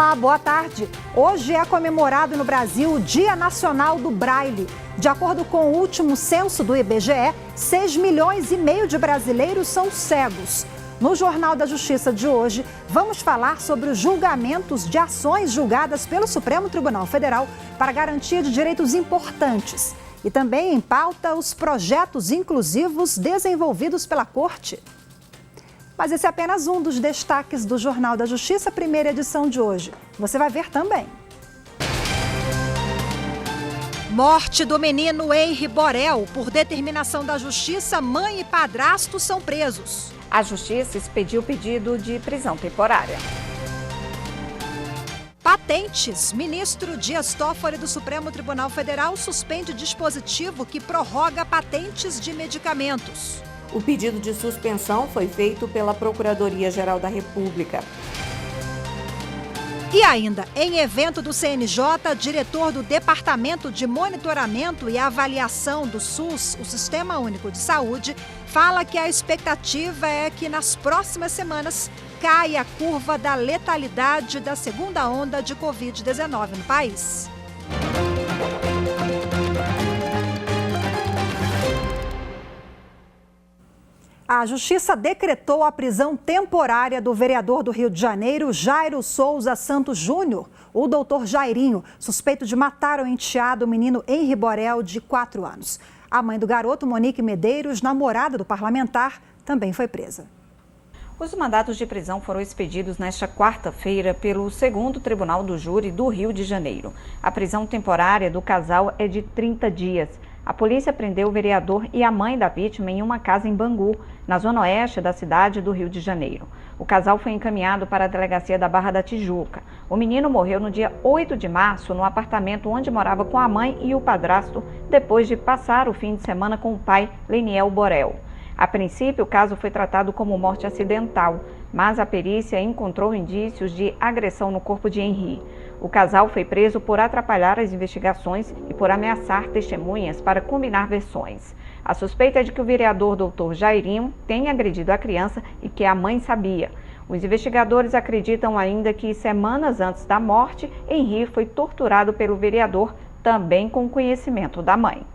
Olá, boa tarde. Hoje é comemorado no Brasil o Dia Nacional do Braille. De acordo com o último censo do IBGE, 6,5 milhões de brasileiros são cegos. No Jornal da Justiça de hoje, vamos falar sobre os julgamentos de ações julgadas pelo Supremo Tribunal Federal para garantia de direitos importantes. E também em pauta os projetos inclusivos desenvolvidos pela Corte. Mas esse é apenas um dos destaques do Jornal da Justiça, primeira edição de hoje. Você vai ver também. Morte do menino Henri Borel. Por determinação da Justiça, mãe e padrasto são presos. A Justiça expediu pedido de prisão temporária. Patentes. Ministro Dias Toffoli do Supremo Tribunal Federal suspende dispositivo que prorroga patentes de medicamentos. O pedido de suspensão foi feito pela Procuradoria-Geral da República. E ainda, em evento do CNJ, diretor do Departamento de Monitoramento e Avaliação do SUS, o Sistema Único de Saúde, fala que a expectativa é que nas próximas semanas caia a curva da letalidade da segunda onda de Covid-19 no país. A Justiça decretou a prisão temporária do vereador do Rio de Janeiro, Jairo Souza Santos Júnior, o doutor Jairinho, suspeito de matar o enteado, o menino Henri Borel, de 4 anos. A mãe do garoto, Monique Medeiros, namorada do parlamentar, também foi presa. Os mandatos de prisão foram expedidos nesta quarta-feira pelo 2º Tribunal do Júri do Rio de Janeiro. A prisão temporária do casal é de 30 dias. A polícia prendeu o vereador e a mãe da vítima em uma casa em Bangu, na zona oeste da cidade do Rio de Janeiro. O casal foi encaminhado para a delegacia da Barra da Tijuca. O menino morreu no dia 8 de março no apartamento onde morava com a mãe e o padrasto, depois de passar o fim de semana com o pai, Leniel Borel. A princípio, o caso foi tratado como morte acidental, mas a perícia encontrou indícios de agressão no corpo de Henri. O casal foi preso por atrapalhar as investigações e por ameaçar testemunhas para combinar versões. A suspeita é de que o vereador doutor Jairinho tenha agredido a criança e que a mãe sabia. Os investigadores acreditam ainda que, semanas antes da morte, Henri foi torturado pelo vereador, também com conhecimento da mãe.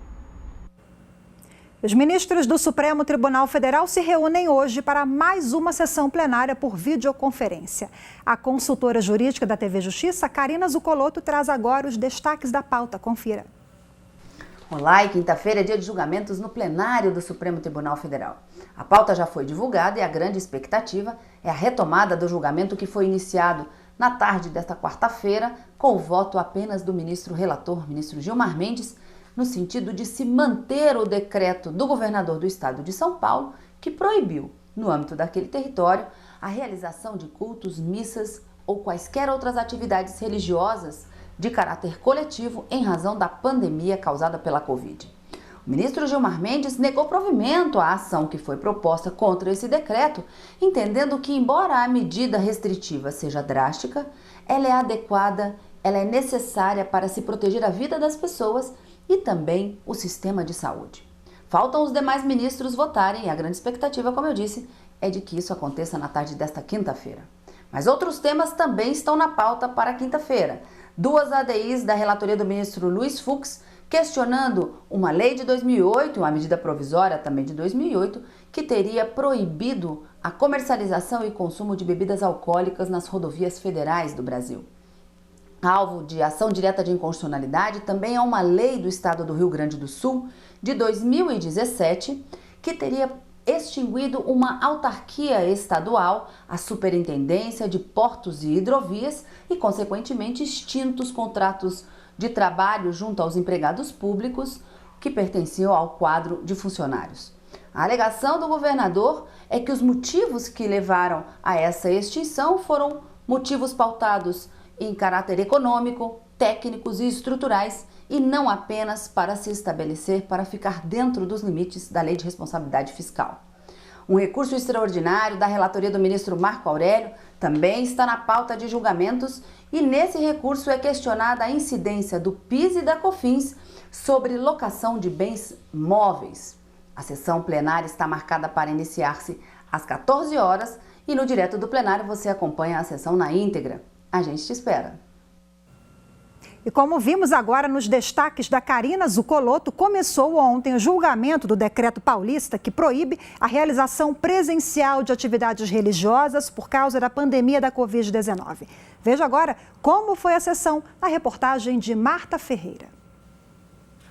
Os ministros do Supremo Tribunal Federal se reúnem hoje para mais uma sessão plenária por videoconferência. A consultora jurídica da TV Justiça, Karina Zucolotto, traz agora os destaques da pauta. Confira. Olá, e quinta-feira é dia de julgamentos no plenário do Supremo Tribunal Federal. A pauta já foi divulgada e a grande expectativa é a retomada do julgamento que foi iniciado na tarde desta quarta-feira com o voto apenas do ministro relator, ministro Gilmar Mendes, no sentido de se manter o decreto do governador do estado de São Paulo, que proibiu, no âmbito daquele território, a realização de cultos, missas ou quaisquer outras atividades religiosas de caráter coletivo em razão da pandemia causada pela Covid. O ministro Gilmar Mendes negou provimento à ação que foi proposta contra esse decreto, entendendo que, embora a medida restritiva seja drástica, ela é adequada, ela é necessária para se proteger a vida das pessoas e também o sistema de saúde. Faltam os demais ministros votarem e a grande expectativa, como eu disse, é de que isso aconteça na tarde desta quinta-feira. Mas outros temas também estão na pauta para quinta-feira. 2 ADIs da relatoria do ministro Luiz Fux questionando uma lei de 2008, uma medida provisória também de 2008, que teria proibido a comercialização e consumo de bebidas alcoólicas nas rodovias federais do Brasil. Alvo de ação direta de inconstitucionalidade também é uma lei do estado do Rio Grande do Sul, de 2017, que teria extinguido uma autarquia estadual, a Superintendência de Portos e Hidrovias, e, consequentemente, extintos contratos de trabalho junto aos empregados públicos que pertenciam ao quadro de funcionários. A alegação do governador é que os motivos que levaram a essa extinção foram motivos pautados em caráter econômico, técnicos e estruturais, e não apenas para se estabelecer, para ficar dentro dos limites da Lei de Responsabilidade Fiscal. Um recurso extraordinário da relatoria do ministro Marco Aurélio também está na pauta de julgamentos, e nesse recurso é questionada a incidência do PIS e da COFINS sobre locação de bens móveis. A sessão plenária está marcada para iniciar-se às 14 horas e no direto do plenário você acompanha a sessão na íntegra. A gente te espera. E como vimos agora nos destaques da Karina Zucolotto, começou ontem o julgamento do decreto paulista que proíbe a realização presencial de atividades religiosas por causa da pandemia da Covid-19. Veja agora como foi a sessão na reportagem de Marta Ferreira.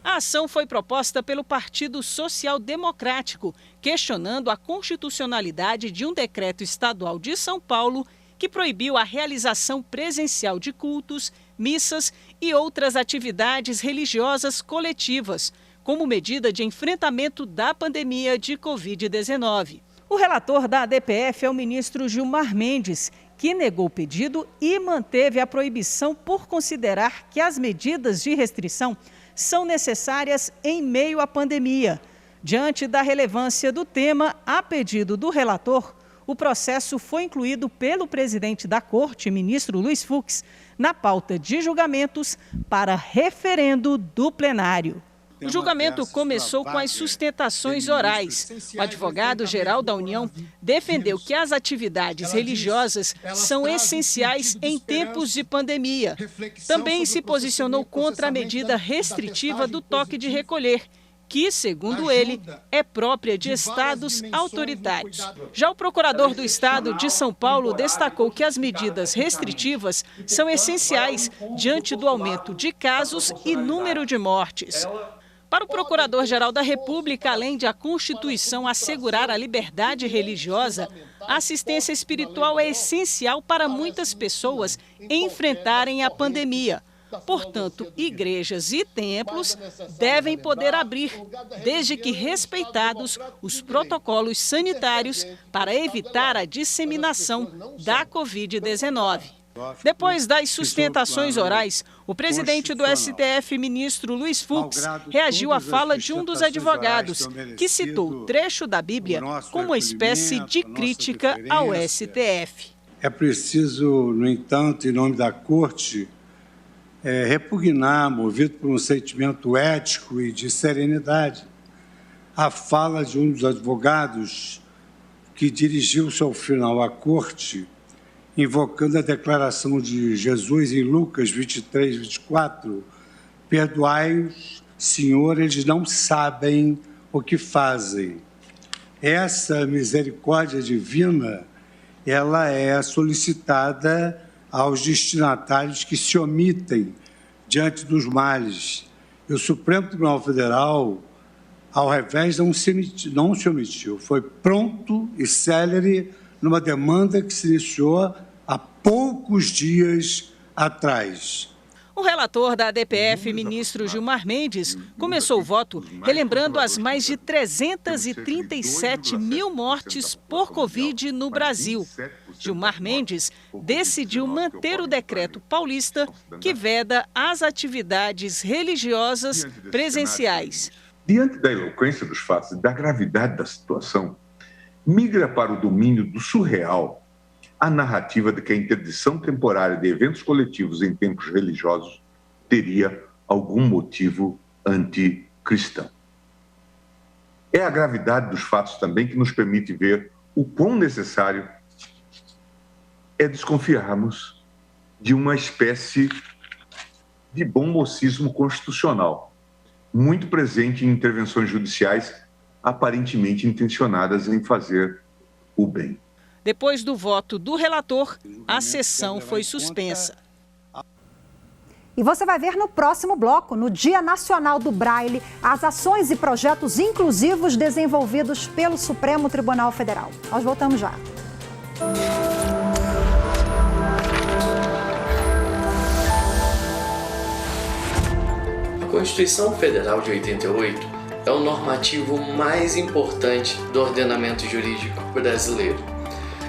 A ação foi proposta pelo Partido Social Democrático, questionando a constitucionalidade de um decreto estadual de São Paulo que proibiu a realização presencial de cultos, missas e outras atividades religiosas coletivas, como medida de enfrentamento da pandemia de Covid-19. O relator da ADPF é o ministro Gilmar Mendes, que negou o pedido e manteve a proibição por considerar que as medidas de restrição são necessárias em meio à pandemia. Diante da relevância do tema, a pedido do relator, o processo foi incluído pelo presidente da Corte, ministro Luiz Fux, na pauta de julgamentos para referendo do plenário. O julgamento começou com as sustentações orais. O advogado-geral da União defendeu que as atividades religiosas são essenciais em tempos de pandemia. Também se posicionou contra a medida restritiva do toque de recolher, que, segundo ele, é própria de estados autoritários. Já o procurador do estado de São Paulo destacou que as medidas restritivas são essenciais diante do aumento de casos e número de mortes. Para o Procurador-Geral da República, além de a Constituição assegurar a liberdade religiosa, a assistência espiritual é essencial para muitas pessoas enfrentarem a pandemia. Portanto, igrejas e templos devem poder abrir, desde que respeitados os protocolos sanitários para evitar a disseminação da Covid-19. Depois das sustentações orais, o presidente do STF, ministro Luiz Fux, reagiu à fala de um dos advogados, que citou o trecho da Bíblia como uma espécie de crítica ao STF. É preciso, no entanto, em nome da Corte, repugnar, movido por um sentimento ético e de serenidade, a fala de um dos advogados que dirigiu-se ao final à Corte, invocando a declaração de Jesus em Lucas 23, 24, perdoai-os, Senhor, eles não sabem o que fazem. Essa misericórdia divina, ela é solicitada aos destinatários que se omitem diante dos males. E o Supremo Tribunal Federal, ao revés, não se omitiu, foi pronto e célere numa demanda que se iniciou há poucos dias atrás. O relator da ADPF, ministro Gilmar Mendes, começou o voto relembrando as mais de 337 mil mortes por Covid no Brasil. Gilmar Mendes decidiu manter o decreto paulista que veda as atividades religiosas presenciais. Diante da eloquência dos fatos e da gravidade da situação, migra para o domínio do surreal a narrativa de que a interdição temporária de eventos coletivos em tempos religiosos teria algum motivo anticristão. É a gravidade dos fatos também que nos permite ver o quão necessário é desconfiarmos de uma espécie de bom mocismo constitucional, muito presente em intervenções judiciais aparentemente intencionadas em fazer o bem. Depois do voto do relator, a sessão foi suspensa. E você vai ver no próximo bloco, no Dia Nacional do Braille, as ações e projetos inclusivos desenvolvidos pelo Supremo Tribunal Federal. Nós voltamos já. A Constituição Federal de 88 é o normativo mais importante do ordenamento jurídico brasileiro.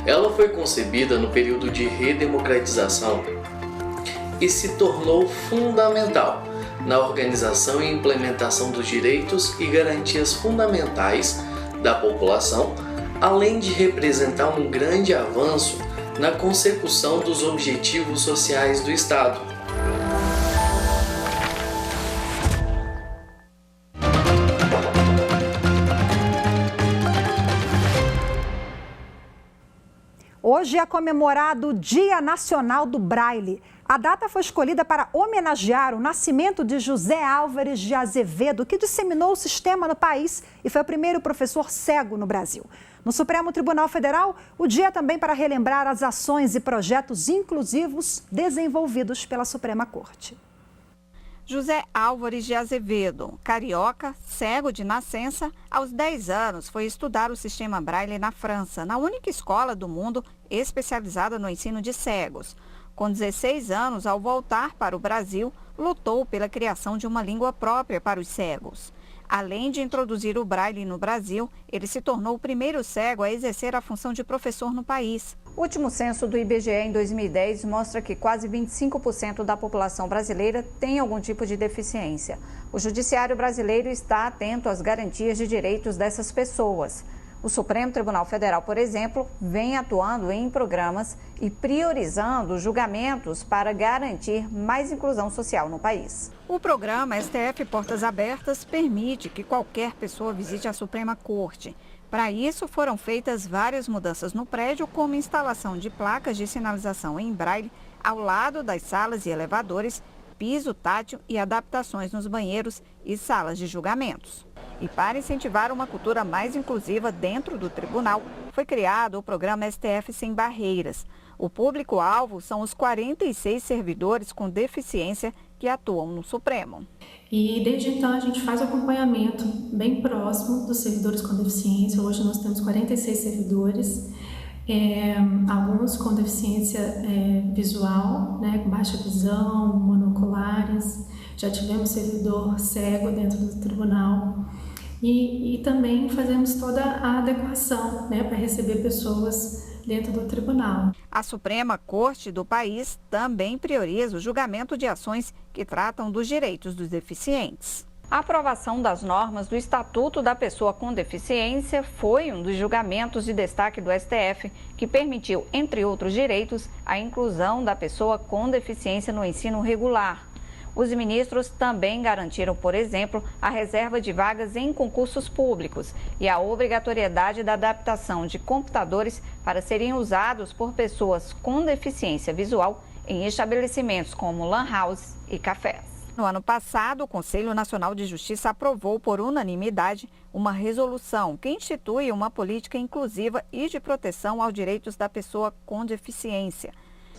Ela foi concebida no período de redemocratização e se tornou fundamental na organização e implementação dos direitos e garantias fundamentais da população, além de representar um grande avanço na consecução dos objetivos sociais do Estado. Hoje é comemorado o Dia Nacional do Braille. A data foi escolhida para homenagear o nascimento de José Álvares de Azevedo, que disseminou o sistema no país e foi o primeiro professor cego no Brasil. No Supremo Tribunal Federal, o dia é também para relembrar as ações e projetos inclusivos desenvolvidos pela Suprema Corte. José Álvares de Azevedo, carioca, cego de nascença, aos 10 anos foi estudar o sistema Braille na França, na única escola do mundo especializada no ensino de cegos. Com 16 anos, ao voltar para o Brasil, lutou pela criação de uma língua própria para os cegos. Além de introduzir o Braille no Brasil, ele se tornou o primeiro cego a exercer a função de professor no país. O último censo do IBGE em 2010 mostra que quase 25% da população brasileira tem algum tipo de deficiência. O Judiciário brasileiro está atento às garantias de direitos dessas pessoas. O Supremo Tribunal Federal, por exemplo, vem atuando em programas e priorizando julgamentos para garantir mais inclusão social no país. O programa STF Portas Abertas permite que qualquer pessoa visite a Suprema Corte. Para isso, foram feitas várias mudanças no prédio, como instalação de placas de sinalização em braille ao lado das salas e elevadores, piso tátil e adaptações nos banheiros e salas de julgamentos. E para incentivar uma cultura mais inclusiva dentro do tribunal, foi criado o programa STF Sem Barreiras. O público-alvo são os 46 servidores com deficiência que atuam no Supremo. E desde então a gente faz o acompanhamento bem próximo dos servidores com deficiência. Hoje nós temos 46 servidores, alguns com deficiência visual, né, com baixa visão, monoculares. Já tivemos servidor cego dentro do tribunal. E também fazemos toda a adequação, né, para receber pessoas dentro do tribunal. A Suprema Corte do país também prioriza o julgamento de ações que tratam dos direitos dos deficientes. A aprovação das normas do Estatuto da Pessoa com Deficiência foi um dos julgamentos de destaque do STF, que permitiu, entre outros direitos, a inclusão da pessoa com deficiência no ensino regular. Os ministros também garantiram, por exemplo, a reserva de vagas em concursos públicos e a obrigatoriedade da adaptação de computadores para serem usados por pessoas com deficiência visual em estabelecimentos como lan house e cafés. No ano passado, o Conselho Nacional de Justiça aprovou por unanimidade uma resolução que institui uma política inclusiva e de proteção aos direitos da pessoa com deficiência.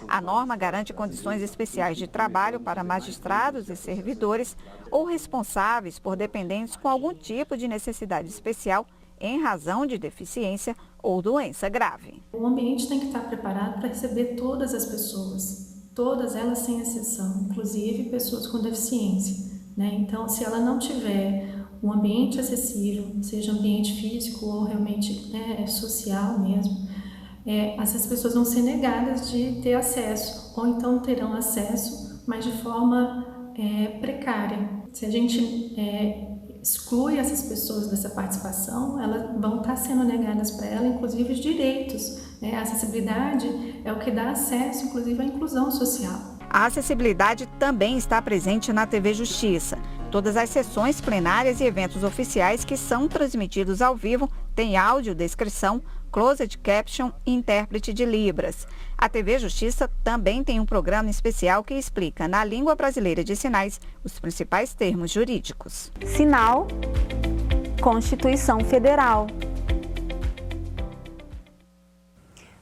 A norma garante condições especiais de trabalho para magistrados e servidores ou responsáveis por dependentes com algum tipo de necessidade especial em razão de deficiência ou doença grave. O ambiente tem que estar preparado para receber todas as pessoas, todas elas sem exceção, inclusive pessoas com deficiência, né? Então, se ela não tiver um ambiente acessível, seja ambiente físico ou realmente social mesmo, essas pessoas vão ser negadas de ter acesso, ou então terão acesso, mas de forma precária. Se a gente exclui essas pessoas dessa participação, elas vão estar sendo negadas para elas, inclusive, os direitos. A acessibilidade é o que dá acesso, inclusive, à inclusão social. A acessibilidade também está presente na TV Justiça. Todas as sessões plenárias e eventos oficiais que são transmitidos ao vivo têm audiodescrição, closed caption e intérprete de Libras. A TV Justiça também tem um programa especial que explica, na língua brasileira de sinais, os principais termos jurídicos. Sinal, Constituição Federal.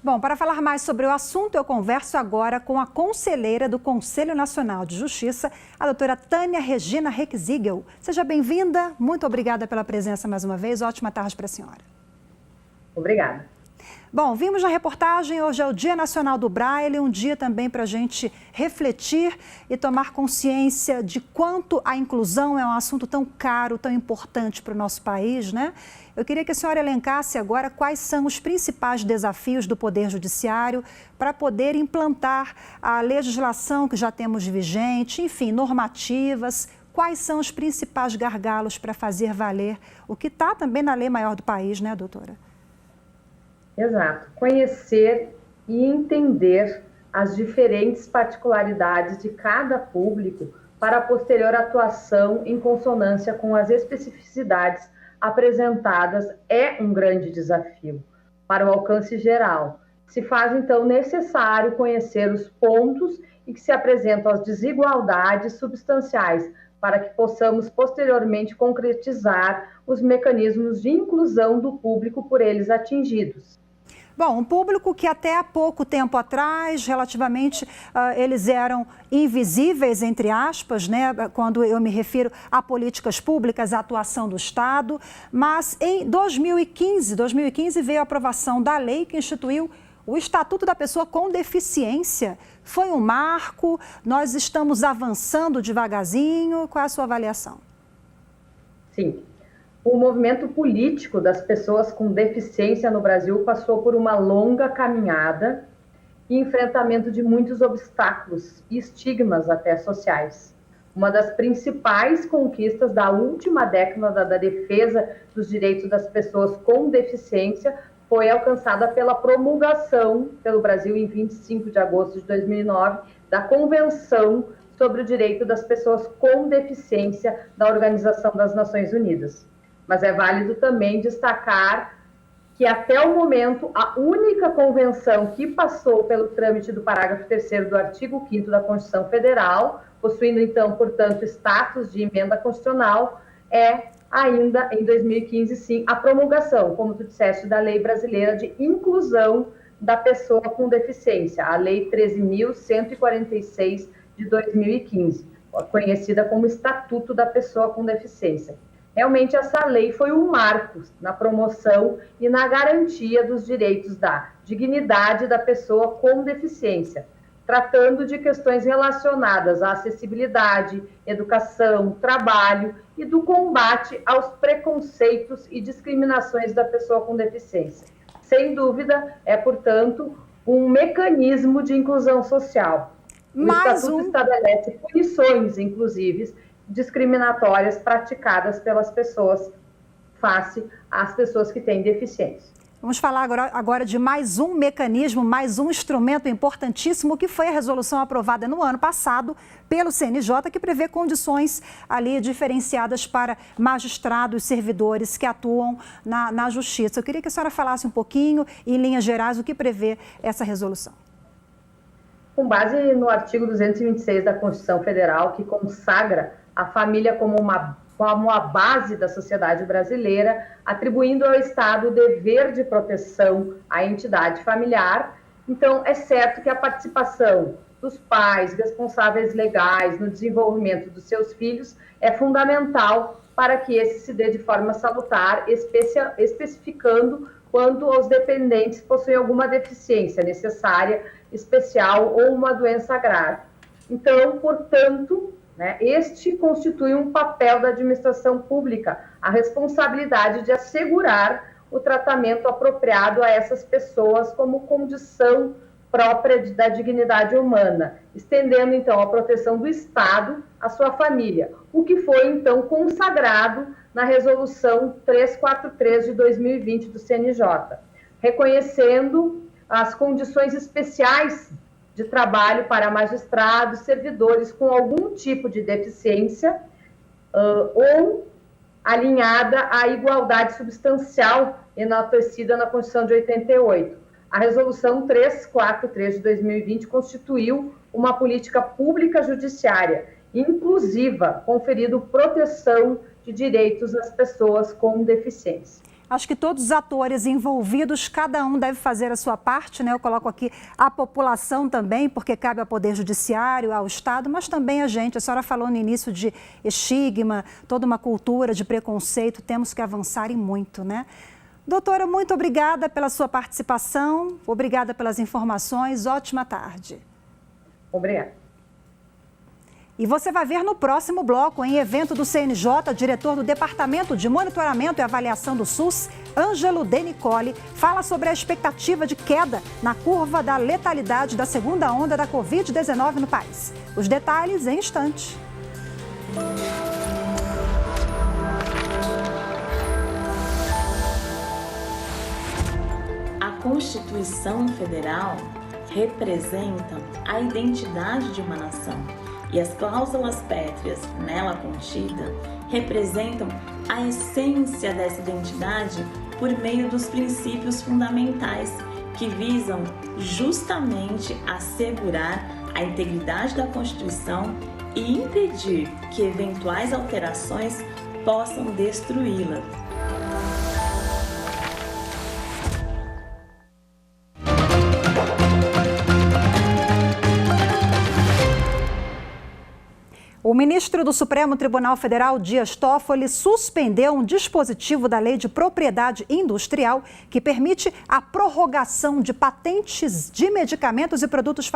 Bom, para falar mais sobre o assunto, eu converso agora com a conselheira do Conselho Nacional de Justiça, a doutora Tânia Regina Reckziegel. Seja bem-vinda, muito obrigada pela presença mais uma vez, ótima tarde para a senhora. Obrigada. Bom, vimos na reportagem, hoje é o Dia Nacional do Braille, um dia também para a gente refletir e tomar consciência de quanto a inclusão é um assunto tão caro, tão importante para o nosso país, né? Eu queria que a senhora elencasse agora quais são os principais desafios do Poder Judiciário para poder implantar a legislação que já temos vigente, enfim, normativas. Quais são os principais gargalos para fazer valer o que está também na lei maior do país, né, doutora? Exato. Conhecer e entender as diferentes particularidades de cada público para a posterior atuação em consonância com as especificidades apresentadas é um grande desafio para o alcance geral se faz então necessário conhecer os pontos e que se apresentam as desigualdades substanciais, para que possamos posteriormente concretizar os mecanismos de inclusão do público por eles atingidos. Bom, um público que até há pouco tempo atrás, relativamente, eles eram invisíveis, entre aspas, né, quando eu me refiro a políticas públicas, a atuação do Estado, mas em 2015 veio a aprovação da lei que instituiu o Estatuto da Pessoa com Deficiência. Foi um marco, nós estamos avançando devagarzinho, qual é a sua avaliação? Sim. O movimento político das pessoas com deficiência no Brasil passou por uma longa caminhada e enfrentamento de muitos obstáculos e estigmas até sociais. Uma das principais conquistas da última década da defesa dos direitos das pessoas com deficiência foi alcançada pela promulgação pelo Brasil em 25 de agosto de 2009 da Convenção sobre o Direito das Pessoas com Deficiência da Organização das Nações Unidas. Mas é válido também destacar que até o momento a única convenção que passou pelo trâmite do parágrafo 3º do artigo 5º da Constituição Federal, possuindo então, portanto, status de emenda constitucional, é ainda em 2015, sim, a promulgação, como tu disseste, da Lei Brasileira de Inclusão da Pessoa com Deficiência, a Lei 13.146 de 2015, conhecida como Estatuto da Pessoa com Deficiência. Realmente, essa lei foi um marco na promoção e na garantia dos direitos da dignidade da pessoa com deficiência, tratando de questões relacionadas à acessibilidade, educação, trabalho e do combate aos preconceitos e discriminações da pessoa com deficiência. Sem dúvida, é, portanto, um mecanismo de inclusão social. O Estatuto estabelece punições, inclusive, discriminatórias praticadas pelas pessoas face às pessoas que têm deficiência. Vamos falar agora de mais um mecanismo, mais um instrumento importantíssimo, que foi a resolução aprovada no ano passado pelo CNJ, que prevê condições ali diferenciadas para magistrados, servidores que atuam na Justiça. Eu queria que a senhora falasse um pouquinho, em linhas gerais, o que prevê essa resolução. Com base no artigo 226 da Constituição Federal, que consagra a família como a base da sociedade brasileira, atribuindo ao Estado o dever de proteção à entidade familiar. Então, é certo que a participação dos pais, responsáveis legais no desenvolvimento dos seus filhos é fundamental para que esse se dê de forma salutar, especificando quando os dependentes possuem alguma deficiência necessária, especial ou uma doença grave. Então, portanto, este constitui um papel da administração pública, a responsabilidade de assegurar o tratamento apropriado a essas pessoas como condição própria da dignidade humana, estendendo, então, a proteção do Estado à sua família, o que foi, então, consagrado na Resolução 343 de 2020 do CNJ, reconhecendo as condições especiais de trabalho para magistrados, servidores com algum tipo de deficiência ou alinhada à igualdade substancial enaltecida na Constituição de 88. A Resolução 343 de 2020 constituiu uma política pública judiciária inclusiva, conferindo proteção de direitos às pessoas com deficiência. Acho que todos os atores envolvidos, cada um deve fazer a sua parte, né? Eu coloco aqui a população também, porque cabe ao Poder Judiciário, ao Estado, mas também a gente. A senhora falou no início de estigma, toda uma cultura de preconceito, temos que avançar e muito, né? Doutora, muito obrigada pela sua participação, obrigada pelas informações, ótima tarde. Obrigada. E você vai ver no próximo bloco, em evento do CNJ, diretor do Departamento de Monitoramento e Avaliação do SUS, Ângelo De Nicoli, fala sobre a expectativa de queda na curva da letalidade da segunda onda da Covid-19 no país. Os detalhes em instantes. A Constituição Federal representa a identidade de uma nação. E as cláusulas pétreas nela contidas representam a essência dessa identidade por meio dos princípios fundamentais que visam justamente assegurar a integridade da Constituição e impedir que eventuais alterações possam destruí-la. O ministro do Supremo Tribunal Federal, Dias Toffoli, suspendeu um dispositivo da Lei de Propriedade Industrial que permite a prorrogação de patentes de medicamentos e produtos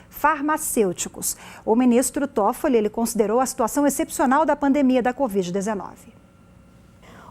farmacêuticos. O ministro Toffoli considerou a situação excepcional da pandemia da Covid-19.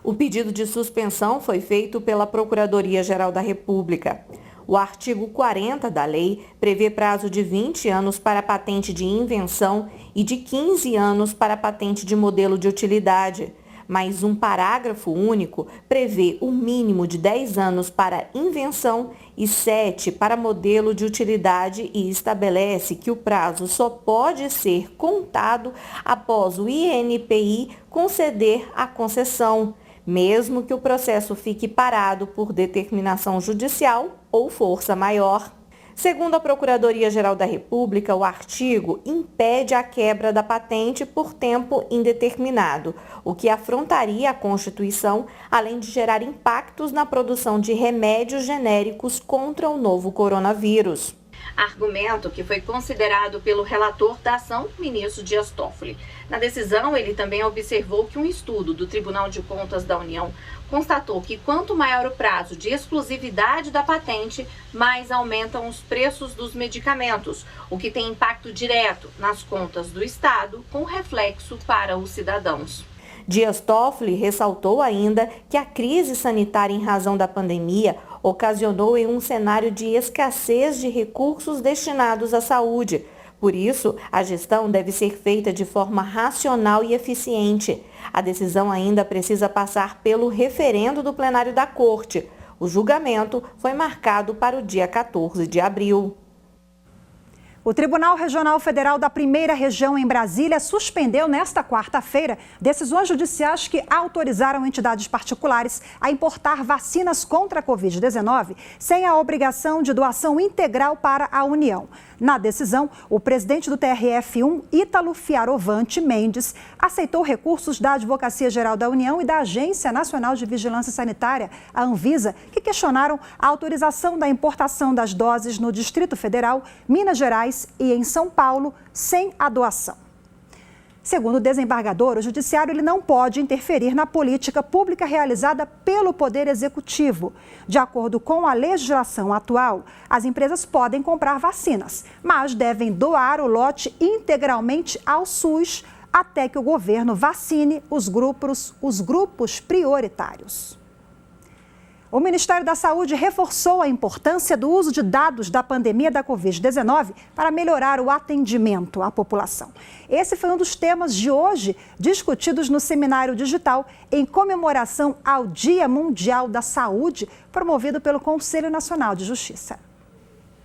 O pedido de suspensão foi feito pela Procuradoria-Geral da República. O artigo 40 da lei prevê prazo de 20 anos para a patente de invenção e de 15 anos para a patente de modelo de utilidade, mas um parágrafo único prevê o mínimo de 10 anos para invenção e 7 para modelo de utilidade e estabelece que o prazo só pode ser contado após o INPI conceder a concessão, mesmo que o processo fique parado por determinação judicial ou força maior. Segundo a Procuradoria-Geral da República, o artigo impede a quebra da patente por tempo indeterminado, o que afrontaria a Constituição, além de gerar impactos na produção de remédios genéricos contra o novo coronavírus. Argumento que foi considerado pelo relator da ação, ministro Dias Toffoli. Na decisão, ele também observou que um estudo do Tribunal de Contas da União constatou que quanto maior o prazo de exclusividade da patente, mais aumentam os preços dos medicamentos, o que tem impacto direto nas contas do Estado, com reflexo para os cidadãos. Dias Toffoli ressaltou ainda que a crise sanitária em razão da pandemia ocasionou em um cenário de escassez de recursos destinados à saúde. Por isso, a gestão deve ser feita de forma racional e eficiente. A decisão ainda precisa passar pelo referendo do plenário da Corte. O julgamento foi marcado para o dia 14 de abril. O Tribunal Regional Federal da Primeira Região em Brasília suspendeu nesta quarta-feira decisões judiciais que autorizaram entidades particulares a importar vacinas contra a Covid-19 sem a obrigação de doação integral para a União. Na decisão, o presidente do TRF1, Ítalo Fioravante Mendes, aceitou recursos da Advocacia Geral da União e da Agência Nacional de Vigilância Sanitária, a Anvisa, que questionaram a autorização da importação das doses no Distrito Federal, Minas Gerais e em São Paulo, sem a doação. Segundo o desembargador, o Judiciário não pode interferir na política pública realizada pelo Poder Executivo. De acordo com a legislação atual, as empresas podem comprar vacinas, mas devem doar o lote integralmente ao SUS até que o governo vacine os grupos prioritários. O Ministério da Saúde reforçou a importância do uso de dados da pandemia da Covid-19 para melhorar o atendimento à população. Esse foi um dos temas de hoje discutidos no seminário digital em comemoração ao Dia Mundial da Saúde, promovido pelo Conselho Nacional de Justiça.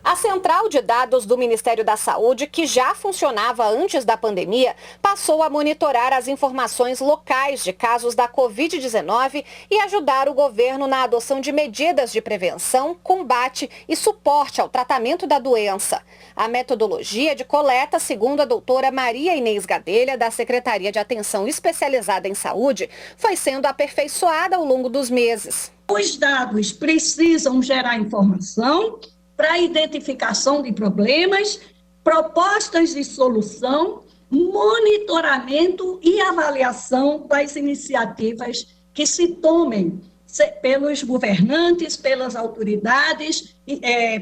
A central de dados do Ministério da Saúde, que já funcionava antes da pandemia, passou a monitorar as informações locais de casos da Covid-19 e ajudar o governo na adoção de medidas de prevenção, combate e suporte ao tratamento da doença. A metodologia de coleta, segundo a doutora Maria Inês Gadelha, da Secretaria de Atenção Especializada em Saúde, foi sendo aperfeiçoada ao longo dos meses. Os dados precisam gerar informação para a identificação de problemas, propostas de solução, monitoramento e avaliação das iniciativas que se tomem pelos governantes, pelas autoridades,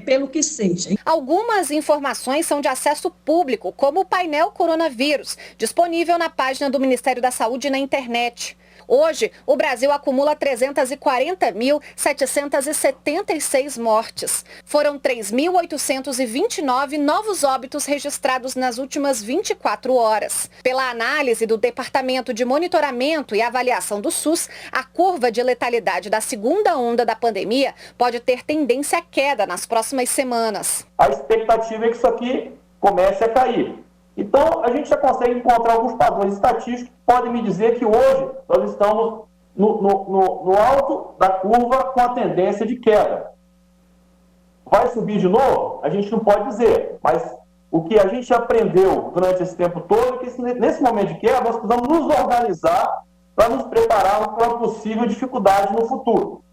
pelo que seja. Algumas informações são de acesso público, como o painel coronavírus, disponível na página do Ministério da Saúde na internet. Hoje, o Brasil acumula 340.776 mortes. Foram 3.829 novos óbitos registrados nas últimas 24 horas. Pela análise do Departamento de Monitoramento e Avaliação do SUS, a curva de letalidade da segunda onda da pandemia pode ter tendência à queda nas próximas semanas. A expectativa é que isso aqui comece a cair. Então, a gente já consegue encontrar alguns padrões estatísticos que podem me dizer que hoje nós estamos no alto da curva com a tendência de queda. Vai subir de novo? A gente não pode dizer, mas o que a gente aprendeu durante esse tempo todo é que nesse momento de queda nós precisamos nos organizar para nos prepararmos para uma possível dificuldade no futuro.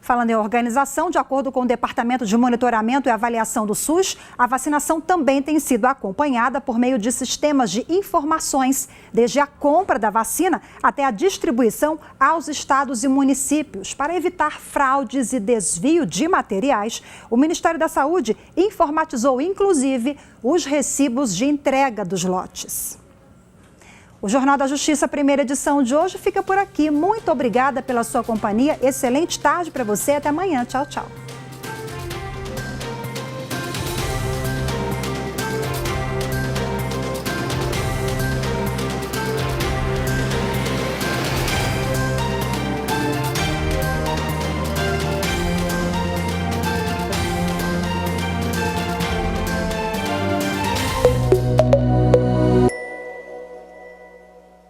Falando em organização, de acordo com o Departamento de Monitoramento e Avaliação do SUS, a vacinação também tem sido acompanhada por meio de sistemas de informações, desde a compra da vacina até a distribuição aos estados e municípios. Para evitar fraudes e desvio de materiais, o Ministério da Saúde informatizou, inclusive, os recibos de entrega dos lotes. O Jornal da Justiça, primeira edição de hoje, fica por aqui. Muito obrigada pela sua companhia. Excelente tarde para você. Até amanhã. Tchau, tchau.